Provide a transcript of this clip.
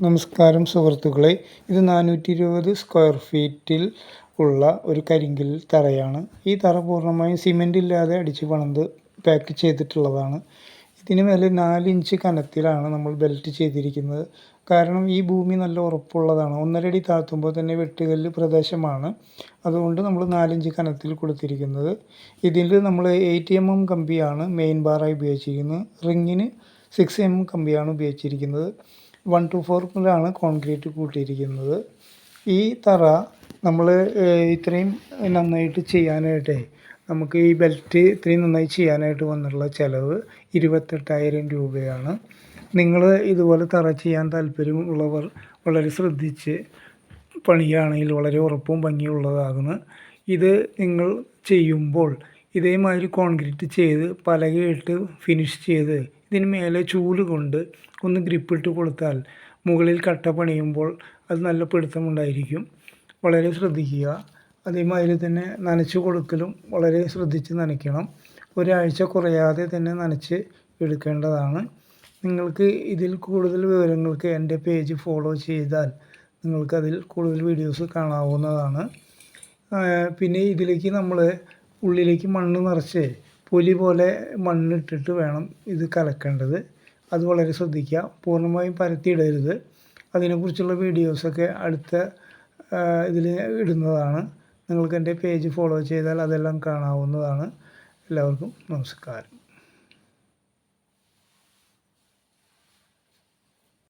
നമസ്കാരം സുഹൃത്തുക്കളെ, ഇത് 420 സ്ക്വയർ ഫീറ്റിൽ ഉള്ള ഒരു കരിങ്കൽ തറയാണ്. ഈ തറ പൂർണ്ണമായും സിമെൻ്റ് ഇല്ലാതെ അടിച്ച് പണിത് പാക്ക് ചെയ്തിട്ടുള്ളതാണ്. ഇതിന് മേലെ 4 ഇഞ്ച് കനത്തിലാണ് നമ്മൾ ബെൽറ്റ് ചെയ്തിരിക്കുന്നത്. കാരണം ഈ ഭൂമി നല്ല ഉറപ്പുള്ളതാണ്. 1.5 അടി താഴ്ത്തുമ്പോൾ തന്നെ വെട്ടുകല്ല് പ്രദേശമാണ്. അതുകൊണ്ട് നമ്മൾ 4 ഇഞ്ച് കനത്തിൽ കൊടുത്തിരിക്കുന്നത്. ഇതിൽ നമ്മൾ 8 mm കമ്പിയാണ് മെയിൻ ബാറായി ഉപയോഗിച്ചിരിക്കുന്നത്. റിങ്ങിന് 6 mm കമ്പിയാണ് ഉപയോഗിച്ചിരിക്കുന്നത്. 1-4 കോൺക്രീറ്റ് കൂട്ടിയിരിക്കുന്നത്. ഈ തറ നമ്മൾ ഇത്രയും നന്നായിട്ട് ചെയ്യാനായിട്ട് നമുക്ക് ഈ ബെൽറ്റ് ഇത്രയും നന്നായി ചെയ്യാനായിട്ട് വന്നിട്ടുള്ള ചിലവ് 28,000 രൂപയാണ്. നിങ്ങൾ ഇതുപോലെ തറ ചെയ്യാൻ താല്പര്യമുള്ളവർ വളരെ ശ്രദ്ധിച്ച് പണിയാണെങ്കിൽ വളരെ ഉറപ്പും ഭംഗിയുള്ളതാകുന്നു. ഇത് നിങ്ങൾ ചെയ്യുമ്പോൾ ഇതേമാതിരി കോൺക്രീറ്റ് ചെയ്ത് പലകയിട്ട് ഫിനിഷ് ചെയ്ത് ഇതിന് മേലെ ചൂല് കൊണ്ട് ഒന്ന് ഗ്രിപ്പിട്ട് കൊടുത്താൽ മുകളിൽ കട്ട പണിയുമ്പോൾ അത് നല്ല പിടുത്തമുണ്ടായിരിക്കും. വളരെ ശ്രദ്ധിക്കുക. അതേമാതിരി തന്നെ നനച്ച് കൊടുക്കലും വളരെ ശ്രദ്ധിച്ച് നനയ്ക്കണം. ഒരാഴ്ച കുറയാതെ തന്നെ നനച്ച് എടുക്കേണ്ടതാണ്. നിങ്ങൾക്ക് ഇതിൽ കൂടുതൽ വിവരങ്ങൾക്ക് എൻ്റെ പേജ് ഫോളോ ചെയ്താൽ നിങ്ങൾക്കതിൽ കൂടുതൽ വീഡിയോസ് കാണാവുന്നതാണ്. പിന്നെ ഇതിലേക്ക് നമ്മൾ ഉള്ളിലേക്ക് മണ്ണ് നിറച്ച് പൊലി പോലെ മണ്ണിട്ടിട്ട് വേണം ഇത് കലക്കേണ്ടത്. അത് വളരെ ശ്രദ്ധിക്കുക. പൂർണ്ണമായും പരത്തിയിടരുത്. അതിനെക്കുറിച്ചുള്ള വീഡിയോസൊക്കെ അടുത്ത ഇതിൽ ഇടുന്നതാണ്. നിങ്ങൾക്ക് എൻ്റെ പേജ് ഫോളോ ചെയ്താൽ അതെല്ലാം കാണാവുന്നതാണ്. എല്ലാവർക്കും നമസ്കാരം.